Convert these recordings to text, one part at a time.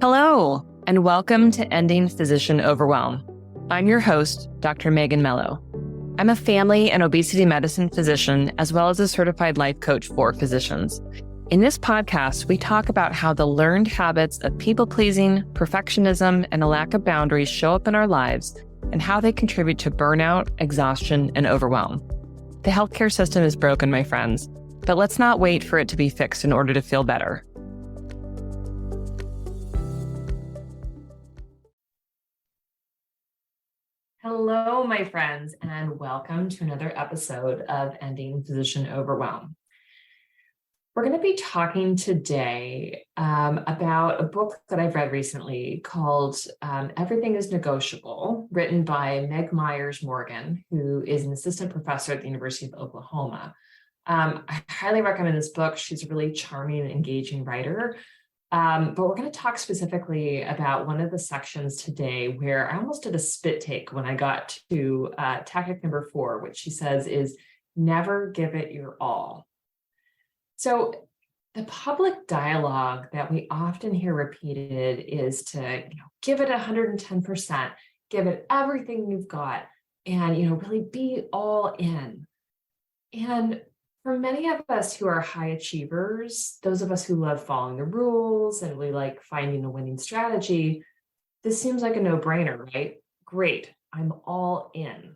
Hello, and welcome to Ending Physician Overwhelm. I'm your host, Dr. Megan Mello. I'm a family and obesity medicine physician, as well as a certified life coach for physicians. In this podcast, we talk about how the learned habits of people-pleasing, perfectionism, and a lack of boundaries show up in our lives and how they contribute to burnout, exhaustion, and overwhelm. The healthcare system is broken, my friends, but let's not wait for it to be fixed in order to feel better. Hello, my friends, and welcome to another episode of Ending Physician Overwhelm. We're going to be talking today about a book that I've read recently called Everything is Negotiable, written by Meg Myers Morgan, who is an assistant professor at the University of Oklahoma. I highly recommend this book. She's a really charming and engaging writer. But we're going to talk specifically about one of the sections today where I almost did a spit take when I got to tactic number 4, which she says is never give it your all. So the public dialogue that we often hear repeated is to give it 110%, give it everything you've got, and really be all in. And for many of us who are high achievers, those of us who love following the rules and we like finding a winning strategy, this seems like a no-brainer, right? Great, I'm all in.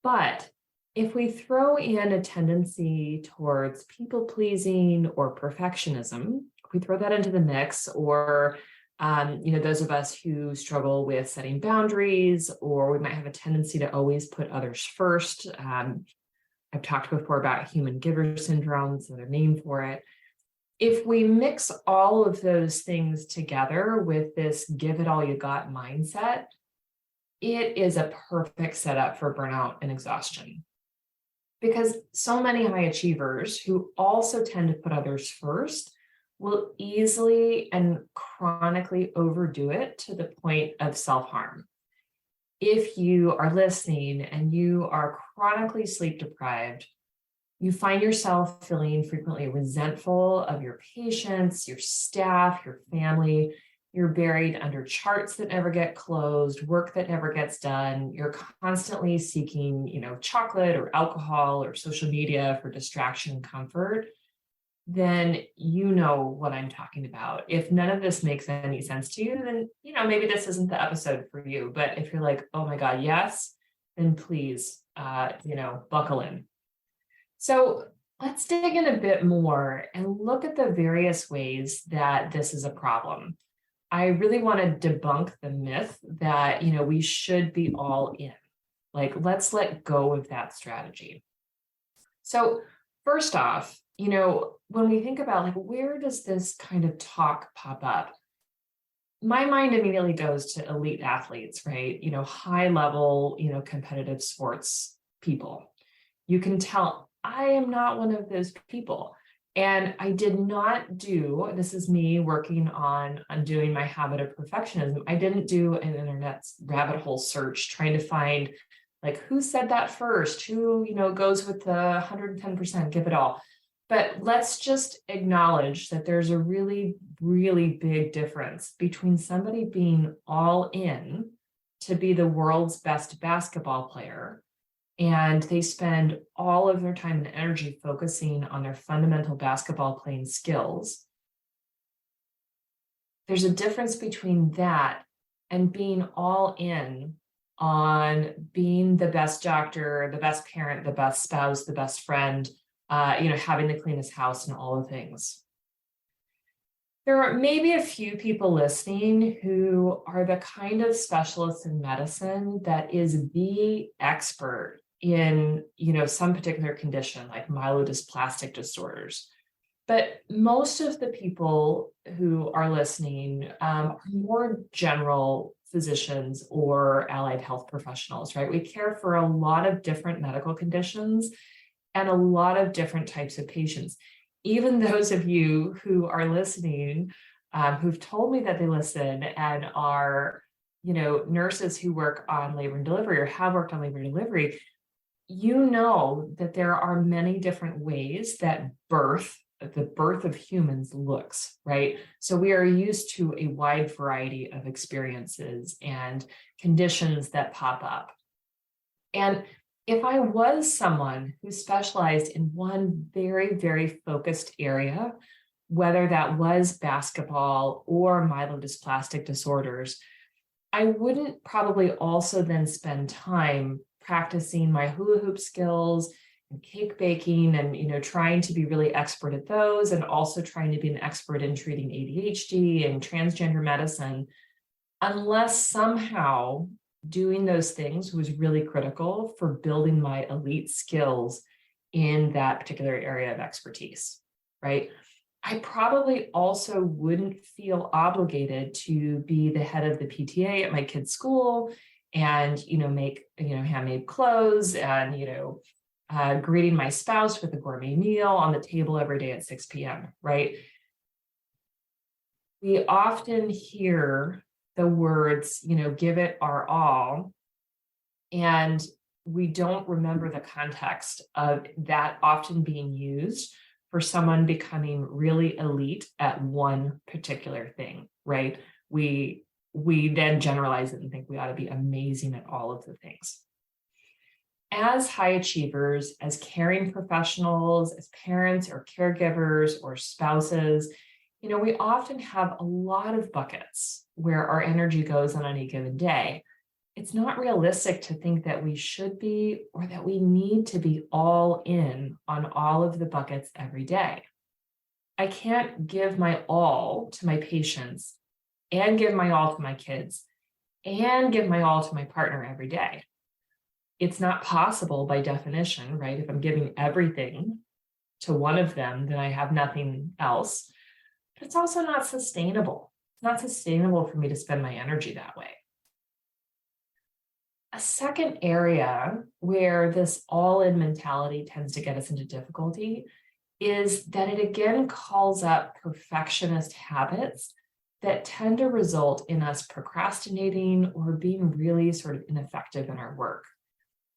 But if we throw in a tendency towards people-pleasing or perfectionism, if we throw that into the mix, or those of us who struggle with setting boundaries, or we might have a tendency to always put others first. I've talked before about human giver syndrome, it's another name for it. If we mix all of those things together with this give it all you got mindset, it is a perfect setup for burnout and exhaustion. Because so many high achievers who also tend to put others first will easily and chronically overdo it to the point of self-harm. If you are listening and you are chronically sleep deprived, you find yourself feeling frequently resentful of your patients, your staff, your family. You're buried under charts that never get closed, work that never gets done. You're constantly seeking, chocolate or alcohol or social media for distraction and comfort. Then you know what I'm talking about. If none of this makes any sense to you, then, maybe this isn't the episode for you. But if you're like, oh my God, yes, then please, buckle in. So let's dig in a bit more and look at the various ways that this is a problem. I really want to debunk the myth that, we should be all in. Let's let go of that strategy. So first off, when we think about where does this kind of talk pop up? My mind immediately goes to elite athletes, right? High level, competitive sports people. You can tell I am not one of those people. And I did not do, this is me working on undoing my habit of perfectionism. I didn't do an internet rabbit hole search trying to find who said that first, who, goes with the 110%, give it all. But let's just acknowledge that there's a really, really big difference between somebody being all in to be the world's best basketball player, and they spend all of their time and energy focusing on their fundamental basketball playing skills. There's a difference between that and being all in on being the best doctor, the best parent, the best spouse, the best friend, having the cleanest house and all the things. There are maybe a few people listening who are the kind of specialists in medicine that is the expert in, some particular condition like myelodysplastic disorders. But most of the people who are listening are more general physicians or allied health professionals, right? We care for a lot of different medical conditions and a lot of different types of patients. Even those of you who are listening, who've told me that they listen and are, nurses who work on labor and delivery or have worked on labor and delivery, that there are many different ways that birth the birth of humans looks, right? So we are used to a wide variety of experiences and conditions that pop up. And if I was someone who specialized in one very, very focused area, whether that was basketball or myelodysplastic disorders, I wouldn't probably also then spend time practicing my hula hoop skills and cake baking and, trying to be really expert at those, and also trying to be an expert in treating ADHD and transgender medicine, unless somehow doing those things was really critical for building my elite skills in that particular area of expertise, right? I probably also wouldn't feel obligated to be the head of the PTA at my kid's school and, make, handmade clothes and, greeting my spouse with a gourmet meal on the table every day at 6 p.m., right? We often hear the words, give it our all, and we don't remember the context of that often being used for someone becoming really elite at one particular thing, right? We then generalize it and think we ought to be amazing at all of the things. As high achievers, as caring professionals, as parents or caregivers or spouses, we often have a lot of buckets where our energy goes on any given day. It's not realistic to think that we should be or that we need to be all in on all of the buckets every day. I can't give my all to my patients and give my all to my kids and give my all to my partner every day. It's not possible by definition, right? If I'm giving everything to one of them, then I have nothing else. But it's also not sustainable. It's not sustainable for me to spend my energy that way. A second area where this all-in mentality tends to get us into difficulty is that it again calls up perfectionist habits that tend to result in us procrastinating or being really sort of ineffective in our work.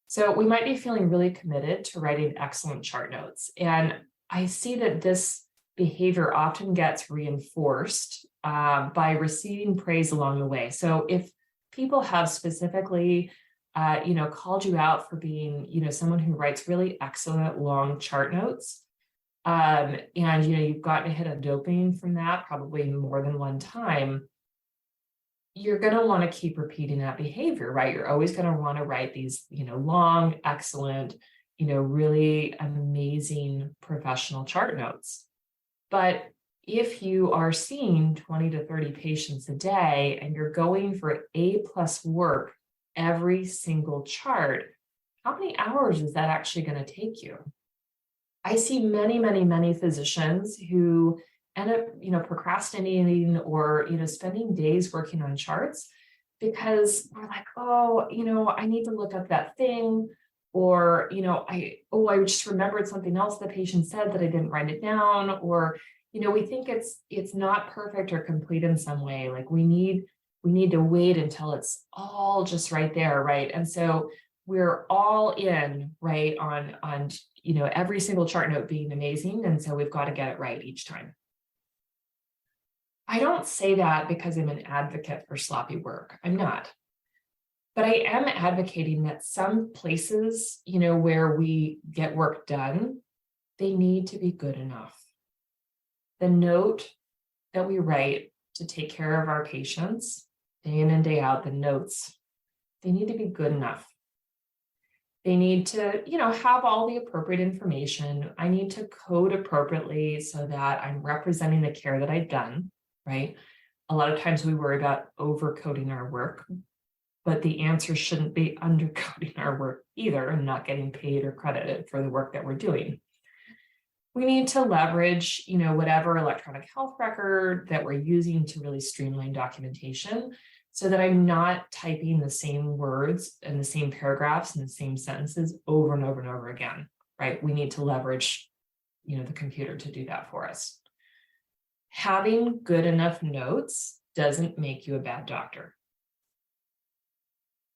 So we might be feeling really committed to writing excellent chart notes. And I see that this behavior often gets reinforced by receiving praise along the way. So if people have specifically called you out for being, someone who writes really excellent long chart notes, and you've gotten a hit of dopamine from that probably more than one time, you're going to want to keep repeating that behavior, right? You're always going to want to write these, long, excellent, really amazing professional chart notes. But if you are seeing 20 to 30 patients a day and you're going for A+ work every single chart, how many hours is that actually going to take you? I see many, many, many physicians who end up, procrastinating or, spending days working on charts because we're like, oh, I need to look up that thing, or, I just remembered something else the patient said that I didn't write it down, or, we think it's not perfect or complete in some way. Like we need to wait until it's all just right there, right? And so we're all in, right, on every single chart note being amazing, and so we've got to get it right each time. I don't say that because I'm an advocate for sloppy work. I'm not. But I am advocating that some places, where we get work done, they need to be good enough. The note that we write to take care of our patients, day in and day out, the notes, they need to be good enough. They need to, have all the appropriate information. I need to code appropriately so that I'm representing the care that I've done, right? A lot of times we worry about overcoding our work, but the answer shouldn't be undercoding our work either and not getting paid or credited for the work that we're doing. We need to leverage, whatever electronic health record that we're using to really streamline documentation so that I'm not typing the same words and the same paragraphs and the same sentences over and over and over again, right? We need to leverage, the computer to do that for us. Having good enough notes doesn't make you a bad doctor.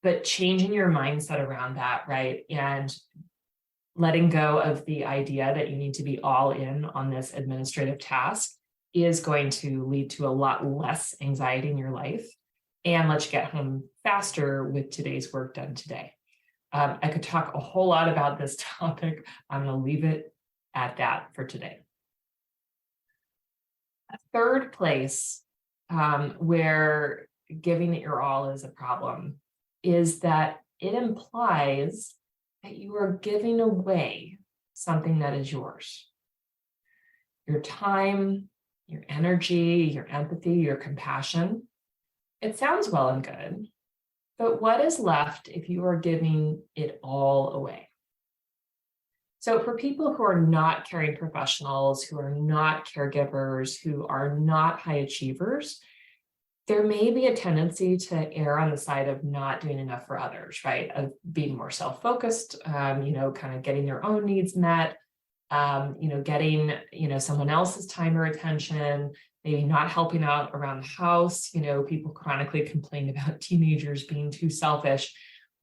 But changing your mindset around that, right? And letting go of the idea that you need to be all in on this administrative task is going to lead to a lot less anxiety in your life and let you get home faster with today's work done today. I could talk a whole lot about this topic. I'm going to leave it at that for today. A third place where giving it your all is a problem is that it implies that you are giving away something that is yours. Your time, your energy, your empathy, your compassion. It sounds well and good, but what is left if you are giving it all away? So for people who are not caring professionals, who are not caregivers, who are not high achievers, there may be a tendency to err on the side of not doing enough for others, right? Of being more self-focused, kind of getting their own needs met, getting, someone else's time or attention, maybe not helping out around the house. People chronically complain about teenagers being too selfish,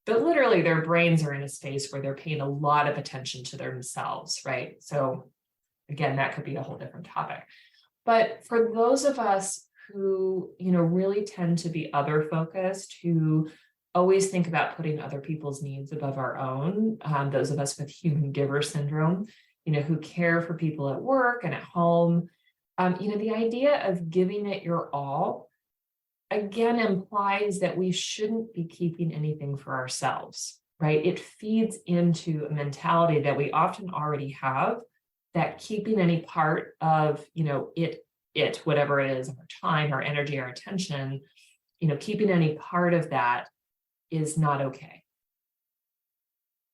but literally their brains are in a space where they're paying a lot of attention to themselves, right? So again, that could be a whole different topic. But for those of us who, really tend to be other focused, who always think about putting other people's needs above our own, those of us with human giver syndrome, who care for people at work and at home, the idea of giving it your all, again, implies that we shouldn't be keeping anything for ourselves, right? It feeds into a mentality that we often already have, that keeping any part of, whatever it is, our time, our energy, our attention, keeping any part of that is not okay.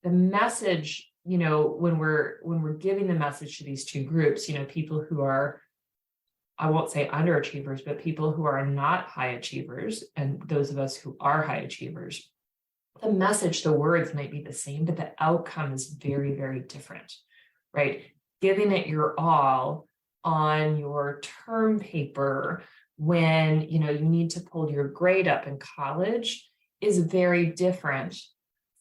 The message, when we're giving the message to these two groups, people who are, I won't say underachievers, but people who are not high achievers, and those of us who are high achievers, the message, the words might be the same, but the outcome is very, very different, right? Giving it your all on your term paper when you need to pull your grade up in college is very different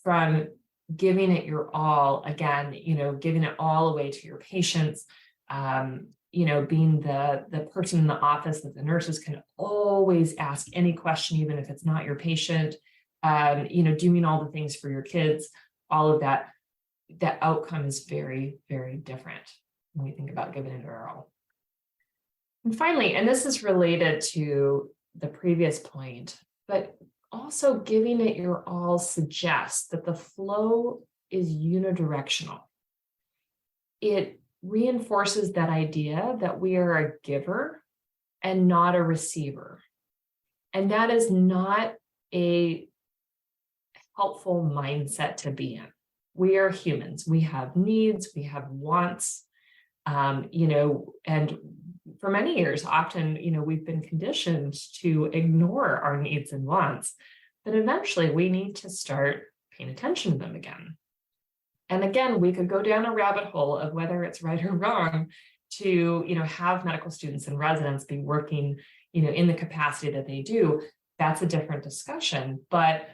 from giving it your all, again, giving it all away to your patients, being the person in the office that the nurses can always ask any question, even if it's not your patient, doing all the things for your kids, all of that. The outcome is very, very different when we think about giving it our all. And finally, and this is related to the previous point, but also giving it your all suggests that the flow is unidirectional. It reinforces that idea that we are a giver and not a receiver. And that is not a helpful mindset to be in. We are humans. We have needs, we have wants, and for many years, often, we've been conditioned to ignore our needs and wants, but eventually we need to start paying attention to them again. And again, we could go down a rabbit hole of whether it's right or wrong to, have medical students and residents be working, in the capacity that they do. That's a different discussion. But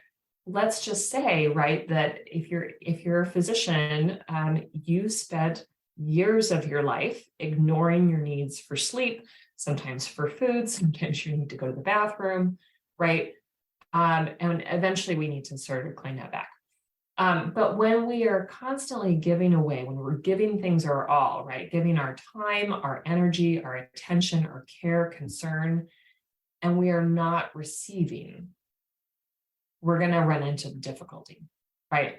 let's just say, right, that if you're a physician, you spent years of your life ignoring your needs for sleep, sometimes for food, sometimes you need to go to the bathroom, right? And eventually we need to sort of claim that back. But when we are constantly giving away, when we're giving things our all, right, giving our time, our energy, our attention, our care, concern, and we are not receiving, we're going to run into difficulty, right?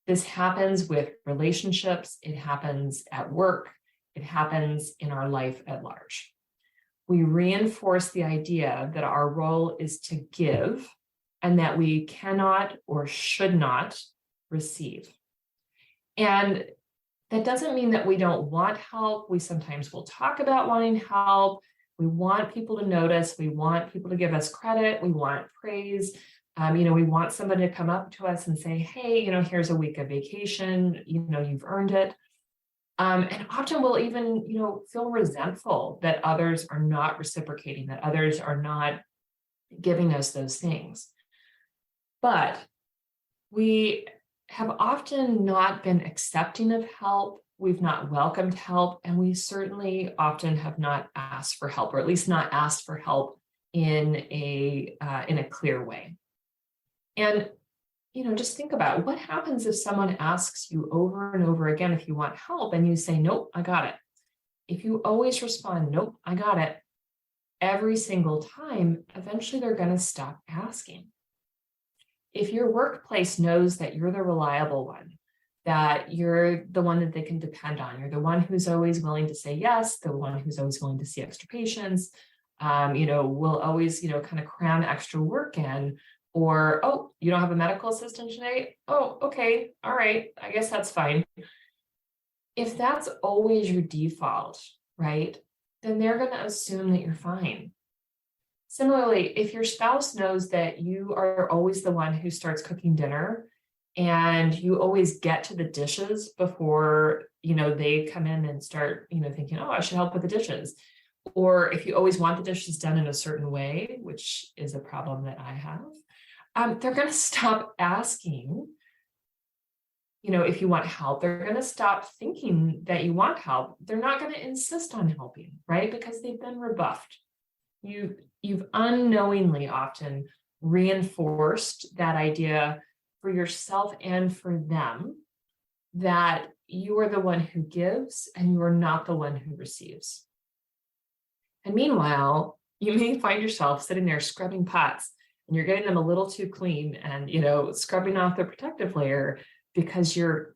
This happens with relationships. It happens at work. It happens in our life at large. We reinforce the idea that our role is to give and that we cannot or should not receive. And that doesn't mean that we don't want help. We sometimes will talk about wanting help. We want people to notice. We want people to give us credit. We want praise. We want somebody to come up to us and say, hey, here's a week of vacation, you've earned it. And often we'll even, feel resentful that others are not reciprocating, that others are not giving us those things. But we have often not been accepting of help. We've not welcomed help, and we certainly often have not asked for help, or at least not asked for help in a clear way. And just think about what happens if someone asks you over and over again if you want help, and you say, "Nope, I got it." If you always respond, "Nope, I got it," every single time, eventually they're going to stop asking. If your workplace knows that you're the reliable one, that you're the one that they can depend on, you're the one who's always willing to say yes, the one who's always willing to see extra patients, will always, kind of cram extra work in, or, "Oh, you don't have a medical assistant today? Oh, okay. All right. I guess that's fine." If that's always your default, right, then they're going to assume that you're fine. Similarly, if your spouse knows that you are always the one who starts cooking dinner and you always get to the dishes before, they come in and start, thinking, "Oh, I should help with the dishes." Or if you always want the dishes done in a certain way, which is a problem that I have, they're going to stop asking, if you want help. They're going to stop thinking that you want help. They're not going to insist on helping, right? Because they've been rebuffed. You've unknowingly often reinforced that idea for yourself and for them, that you are the one who gives and you are not the one who receives. And meanwhile, you may find yourself sitting there scrubbing pots, and you're getting them a little too clean and, scrubbing off the protective layer because you're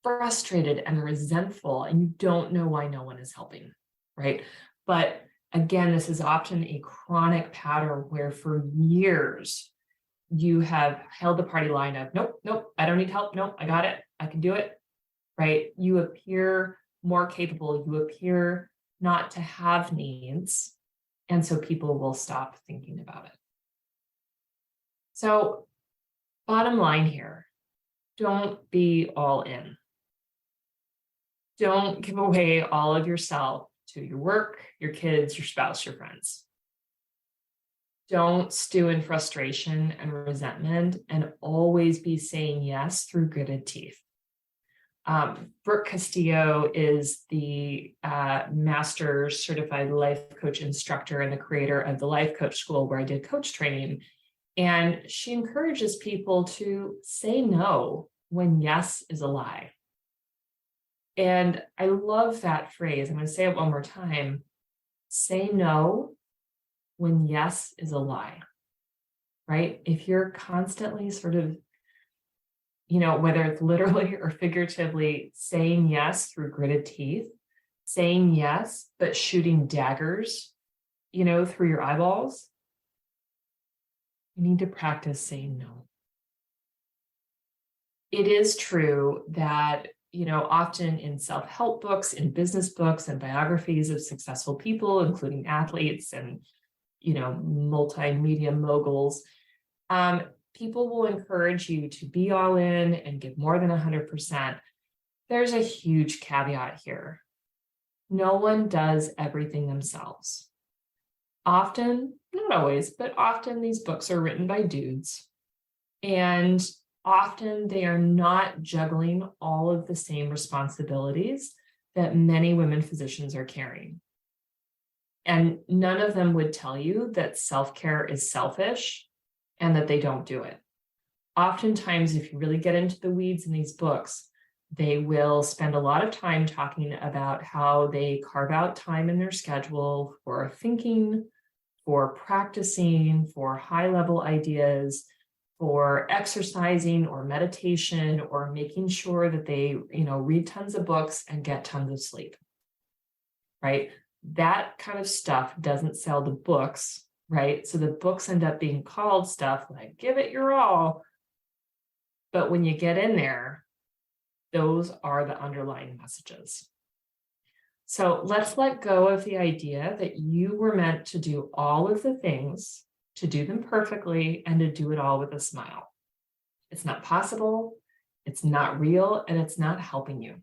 frustrated and resentful and you don't know why no one is helping, right? But again, this is often a chronic pattern where for years you have held the party line of, "Nope, nope, I don't need help. Nope, I got it. I can do it," right? You appear more capable. You appear not to have needs. And so people will stop thinking about it. So bottom line here, don't be all in. Don't give away all of yourself to your work, your kids, your spouse, your friends. Don't stew in frustration and resentment and always be saying yes through gritted teeth. Brooke Castillo is the master certified life coach instructor and the creator of the Life Coach School, where I did coach training. And she encourages people to say no when yes is a lie. And I love that phrase. I'm going to say it one more time. Say no when yes is a lie, right? If you're constantly sort of, whether it's literally or figuratively saying yes through gritted teeth, saying yes, but shooting daggers, through your eyeballs, you need to practice saying no. It is true that, often in self-help books, in business books, and biographies of successful people, including athletes and, multimedia moguls, people will encourage you to be all in and give more than 100%. There's a huge caveat here. No one does everything themselves. Often, not always, but often these books are written by dudes. And often they are not juggling all of the same responsibilities that many women physicians are carrying. And none of them would tell you that self-care is selfish and that they don't do it. Oftentimes, if you really get into the weeds in these books, they will spend a lot of time talking about how they carve out time in their schedule for thinking, for practicing, for high-level ideas, for exercising or meditation, or making sure that they, read tons of books and get tons of sleep, right? That kind of stuff doesn't sell the books, right? So the books end up being called stuff like "Give It Your All." But when you get in there, those are the underlying messages. So let's let go of the idea that you were meant to do all of the things, to do them perfectly, and to do it all with a smile. It's not possible, it's not real, and it's not helping you.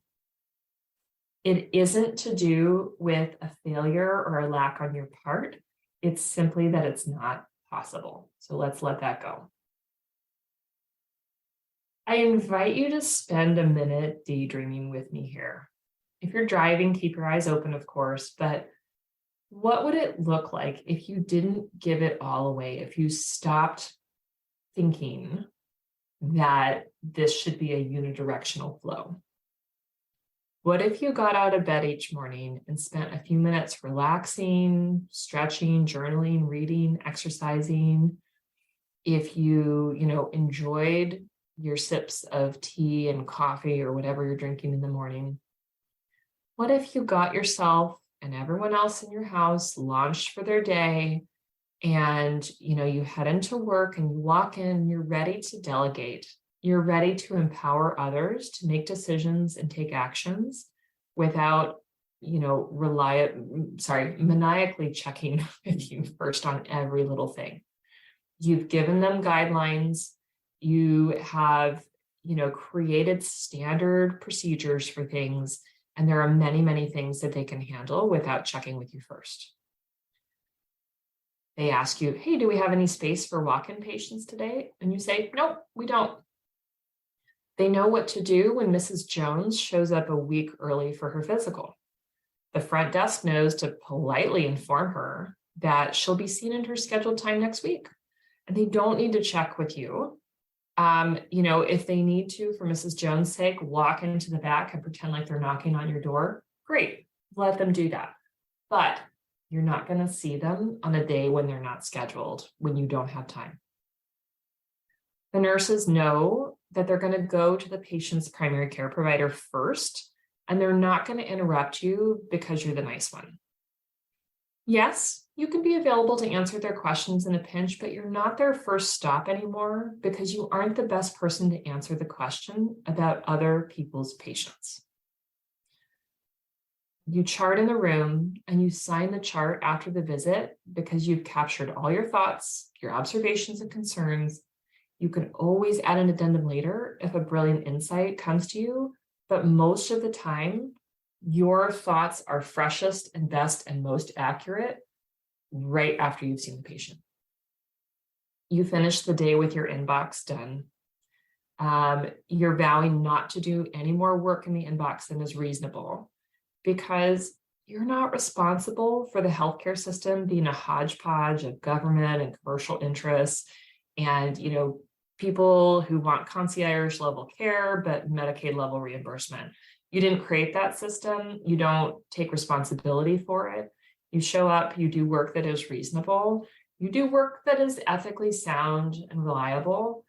It isn't to do with a failure or a lack on your part. It's simply that it's not possible. So let's let that go. I invite you to spend a minute daydreaming with me here. If you're driving, keep your eyes open, of course, but what would it look like if you didn't give it all away, if you stopped thinking that this should be a unidirectional flow? What if you got out of bed each morning and spent a few minutes relaxing, stretching, journaling, reading, exercising? If you enjoyed your sips of tea and coffee or whatever you're drinking in the morning, what if you got yourself and everyone else in your house launched for their day, and you head into work and you walk in and you're ready to delegate. You're ready to empower others to make decisions and take actions without, maniacally checking with you first on every little thing. You've given them guidelines. You have, created standard procedures for things. And there are many, many things that they can handle without checking with you first. They ask you, hey, do we have any space for walk-in patients today? And you say, nope, we don't. They know what to do when Mrs. Jones shows up a week early for her physical. The front desk knows to politely inform her that she'll be seen in her scheduled time next week. And they don't need to check with you. If they need to, for Mrs. Jones' sake, walk into the back and pretend like they're knocking on your door, great, let them do that. But you're not going to see them on a day when they're not scheduled, when you don't have time. The nurses know that they're going to go to the patient's primary care provider first, and they're not going to interrupt you because you're the nice one. Yes, you can be available to answer their questions in a pinch, but you're not their first stop anymore because you aren't the best person to answer the question about other people's patients. You chart in the room and you sign the chart after the visit because you've captured all your thoughts, your observations and concerns. You can always add an addendum later if a brilliant insight comes to you, but most of the time, your thoughts are freshest and best and most accurate right after you've seen the patient. You finish the day with your inbox done. You're vowing not to do any more work in the inbox than is reasonable because you're not responsible for the healthcare system being a hodgepodge of government and commercial interests and, people who want concierge level care, but Medicaid level reimbursement. You didn't create that system. You don't take responsibility for it. You show up, you do work that is reasonable. You do work that is ethically sound and reliable,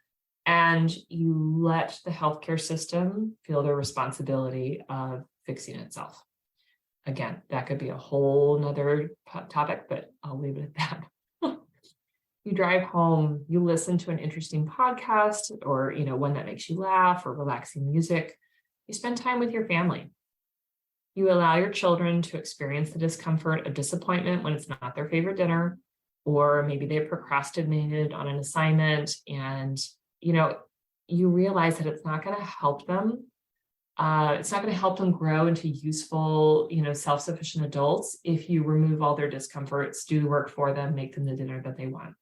and you let the healthcare system feel the responsibility of fixing itself. Again, that could be a whole nother topic, but I'll leave it at that. You drive home, you listen to an interesting podcast or, one that makes you laugh or relaxing music. You spend time with your family. You allow your children to experience the discomfort of disappointment when it's not their favorite dinner, or maybe they procrastinated on an assignment and, you realize that it's not going to help them. It's not going to help them grow into useful, self-sufficient adults if you remove all their discomforts, do the work for them, make them the dinner that they want.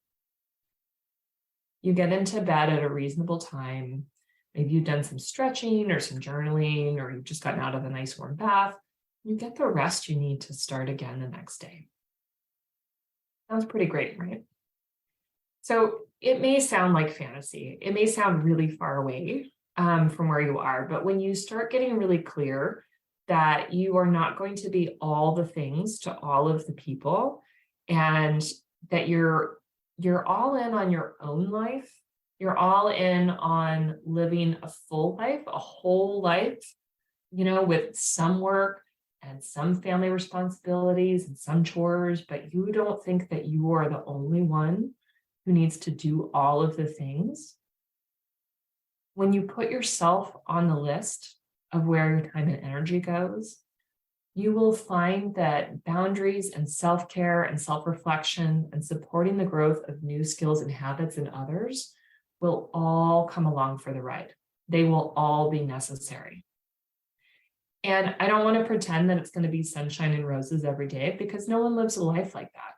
You get into bed at a reasonable time. Maybe you've done some stretching or some journaling, or you've just gotten out of a nice warm bath. You get the rest you need to start again the next day. Sounds pretty great, right? So it may sound like fantasy. It may sound really far away from where you are, but when you start getting really clear that you are not going to be all the things to all of the people, and that you're all in on your own life, you're all in on living a full life, a whole life, with some work and some family responsibilities and some chores, but you don't think that you are the only one who needs to do all of the things. When you put yourself on the list of where your time and energy goes, you will find that boundaries and self-care and self-reflection and supporting the growth of new skills and habits in others will all come along for the ride. They will all be necessary. And I don't want to pretend that it's going to be sunshine and roses every day because no one lives a life like that.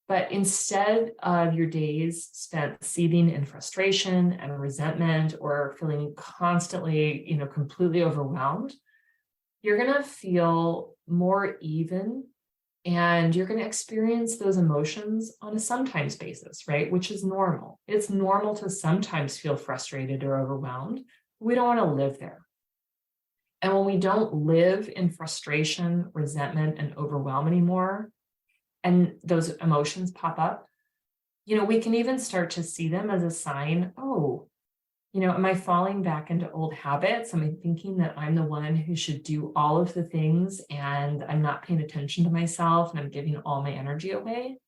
But instead of your days spent seething in frustration and resentment or feeling constantly, completely overwhelmed, you're going to feel more even, and you're going to experience those emotions on a sometimes basis, right? Which is normal. It's normal to sometimes feel frustrated or overwhelmed. We don't want to live there. And when we don't live in frustration, resentment, and overwhelm anymore, and those emotions pop up, we can even start to see them as a sign, am I falling back into old habits? Am I thinking that I'm the one who should do all of the things and I'm not paying attention to myself and I'm giving all my energy away?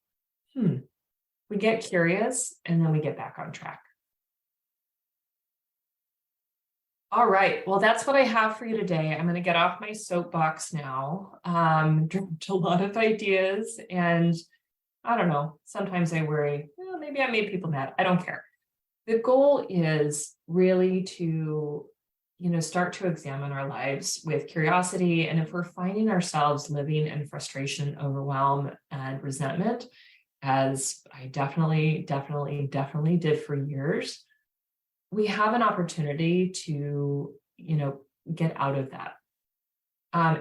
We get curious and then we get back on track. All right. Well, that's what I have for you today. I'm going to get off my soapbox now. Dropped a lot of ideas, and I don't know. Sometimes I worry, maybe I made people mad. I don't care. The goal is really to, start to examine our lives with curiosity. And if we're finding ourselves living in frustration, overwhelm, and resentment, as I definitely did for years, we have an opportunity to, get out of that.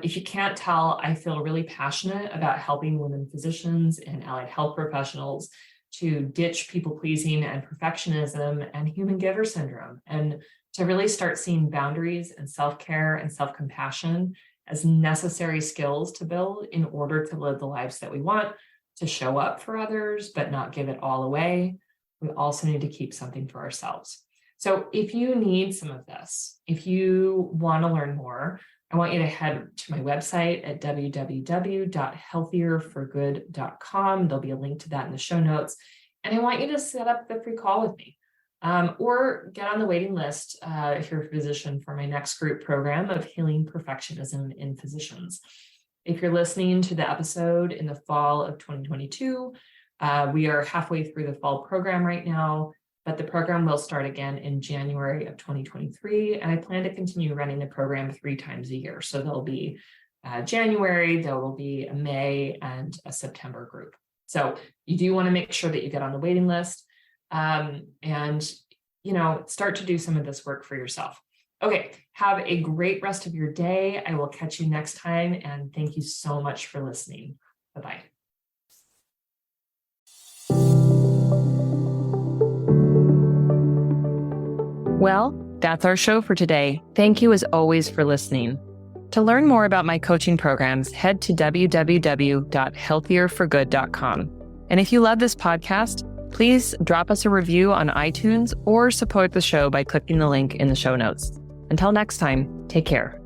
If you can't tell, I feel really passionate about helping women physicians and allied health professionals to ditch people-pleasing and perfectionism and human giver syndrome, and to really start seeing boundaries and self-care and self-compassion as necessary skills to build in order to live the lives that we want, to show up for others, but not give it all away. We also need to keep something for ourselves. So if you need some of this, if you want to learn more, I want you to head to my website at www.healthierforgood.com. There'll be a link to that in the show notes. And I want you to set up the free call with me, or get on the waiting list if you're a physician for my next group program of Healing Perfectionism in Physicians. If you're listening to the episode in the fall of 2022, we are halfway through the fall program right now, but the program will start again in January of 2023. And I plan to continue running the program 3 times a year. So there'll be January, there will be a May and a September group. So you do want to make sure that you get on the waiting list and, start to do some of this work for yourself. Okay, have a great rest of your day. I will catch you next time. And thank you so much for listening. Bye-bye. Well, that's our show for today. Thank you as always for listening. To learn more about my coaching programs, head to www.healthierforgood.com. And if you love this podcast, please drop us a review on iTunes or support the show by clicking the link in the show notes. Until next time, take care.